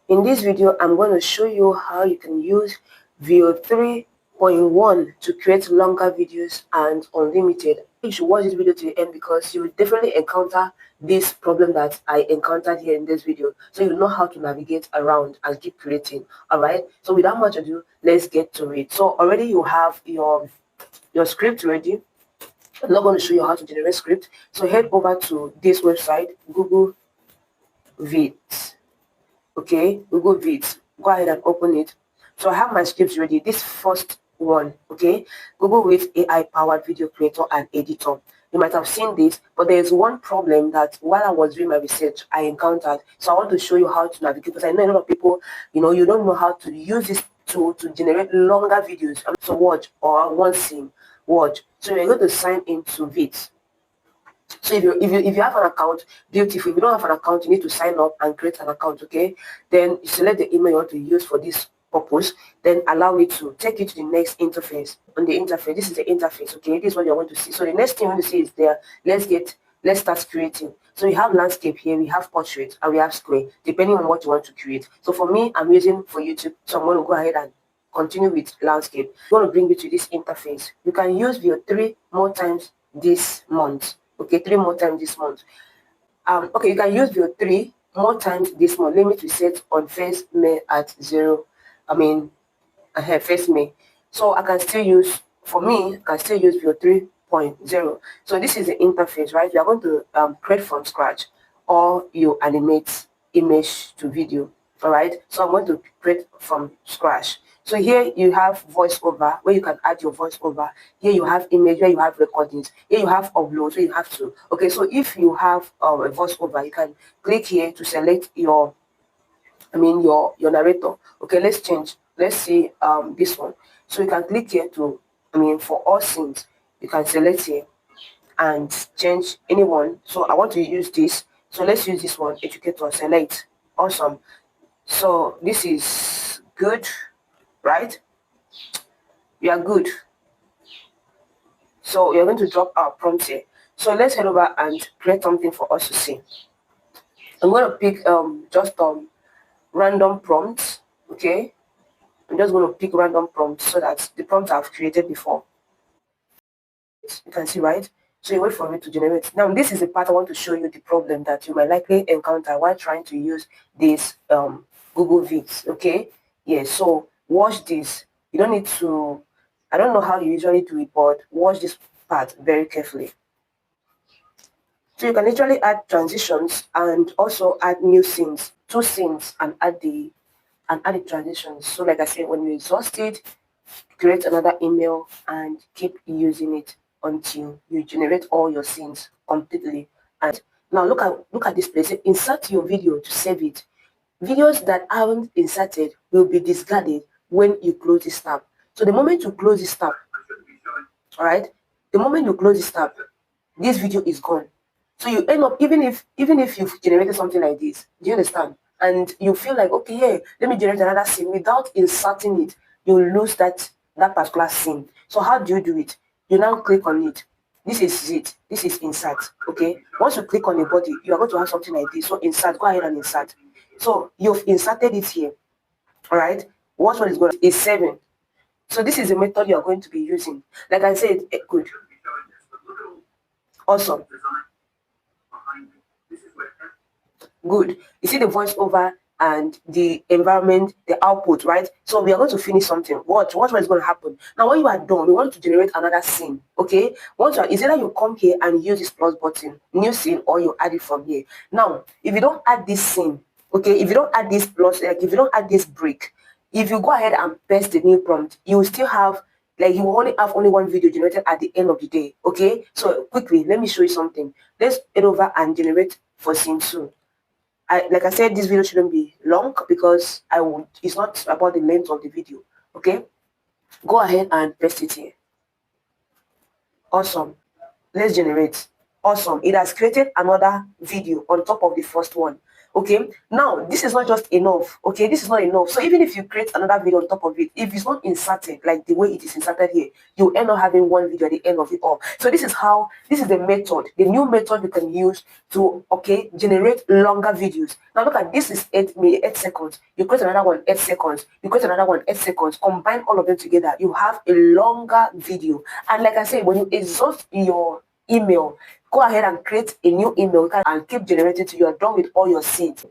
In this video, I'm going to show you how you can use VEO 3.1 to create longer videos and unlimited. You should watch this video to the end because you will definitely encounter this problem that I encountered here in this video. So you know how to navigate around and keep creating. Alright, so without much ado, let's get to it. So already you have your script ready. I'm not going to show you how to generate script. So head over to this website, Google Vids. Okay, Google Vids. Go ahead and open it. So I have my scripts ready. This first one, okay, Google Vids AI powered video creator and editor. You might have seen this, but there is one problem that while I was doing my research, I encountered. So I want to show you how to navigate because I know a lot of people, you don't know how to use this tool to generate longer videos. So watch or one scene, watch. So you're going to sign into Vids. So if you have an account, beautiful. If you don't have an account, you need to sign up and create an account, okay? Then you select the email you want to use for this purpose, then allow it to take you to the next interface. On the interface, this is the interface, okay? This is what you're going to see. So the next thing you want to see is there. Let's start creating. So we have landscape here, we have portrait, and we have square, depending on what you want to create. So for me, I'm using for YouTube, so I'm going to go ahead and continue with landscape. I'm going to bring you to this interface. You can use VEO 3 more times this month. Okay, 3 more times this month. Okay, you can use VEO 3 more times this month. Limit we set on 1st May at 0. I mean, 1st May. So I can still use, for me, I can still use VEO 3.0. So this is the interface, right? We are going to create from scratch, or you animate image to video. All right. So I'm going to create from scratch. So here you have voiceover where you can add your voiceover. Here you have image where you have recordings. Here you have upload where you have to. Okay, so if you have a voiceover, you can click here to select your narrator. Okay, let's change. Let's see this one. So you can click here to for all scenes, you can select here and change anyone. So I want to use this. So let's use this one, educator, select. Awesome. So this is good, right? We are good. So you're going to drop our prompt here. So let's head over and create something for us to see. I'm going to pick just random prompts. Okay, I'm just going to pick random prompts so that the prompts I've created before. You can see, right? So you wait for me to generate. Now this is the part I want to show you the problem that you might likely encounter while trying to use this Google Vids. Okay, yes. So watch this. You don't need to. I don't know how you usually do it, but watch this part very carefully. So you can literally add transitions and also add new scenes, two scenes, and add the transitions. So like I said, when you exhaust it, create another email and keep using it until you generate all your scenes completely. And now look at this place. Insert your video to save it. Videos that aren't inserted will be discarded when you close this tab. So the moment you close this tab, all right, the moment you close this tab, this video is gone. So you end up, even if you've generated something like this, do you understand? And you feel like, okay, yeah, let me generate another scene. Without inserting it, you lose that particular scene. So how do you do it? You now click on it. This is it. This is insert. Okay. Once you click on the body, you are going to have something like this. So insert. Go ahead and insert. So you've inserted it here. All right. What one is going to is 7. So this is the method you are going to be using. Like I said, good. Awesome. Good. You see the voiceover and the environment, the output, right? So we are going to finish something. Watch what is going to happen. Now, when you are done, we want to generate another scene. Okay. Once it's either you come here and use this plus button, new scene, or you add it from here. Now, if you don't add this scene, okay, if you don't add this plus, like if you don't add this break, if you go ahead and paste the new prompt, you will still have you will only have one video generated at the end of the day. Okay. So quickly, let me show you something. Let's head over and generate for scene 2. Like I said, this video shouldn't be long because it's not about the length of the video. Okay, go ahead and paste it here. Awesome. Let's generate. Awesome. It has created another video on top of the first one. Okay, now this is not just enough. Okay, this is not enough. So even if you create another video on top of it, if it's not inserted like the way it is inserted here, you end up having one video at the end of it all. So this is the method, the new method you can use to generate longer videos. Now look at this, is 8 seconds. You create another one 8 seconds. You create another one 8 seconds. Combine all of them together, you have a longer video. And like I said, when you exhaust your email, go ahead and create a new email and keep generating till you are done with all your seeds.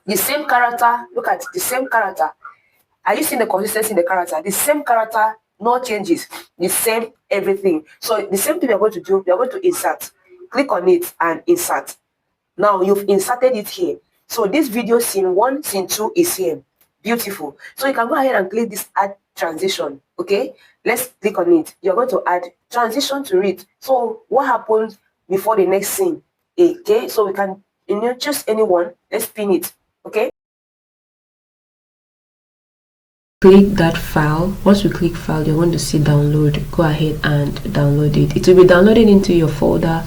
The same character, look at the same character. Are you seeing the consistency in the character? The same character, no changes, the same everything. So the same thing we are going to do, we are going to insert. Click on it and insert. Now you've inserted it here. So this video scene 1, scene 2 is here. Beautiful. So you can go ahead and click this add transition. Okay, let's click on it. You're going to add transition to it. So what happens before the next scene? Okay, so we can choose anyone. Let's pin it. Okay, click that file. Once you click file, you're going to see download. Go ahead and download it. It will be downloaded into your folder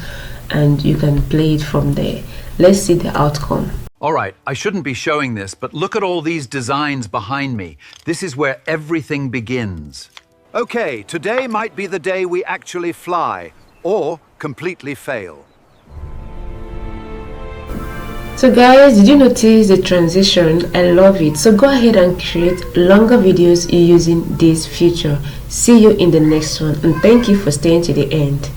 and you can play it from there. Let's see the outcome. All right, I shouldn't be showing this, but look at all these designs behind me. This is where everything begins. Okay, today might be the day we actually fly, or completely fail. So guys, did you notice the transition? I love it. So go ahead and create longer videos using this feature. See you in the next one, and thank you for staying to the end.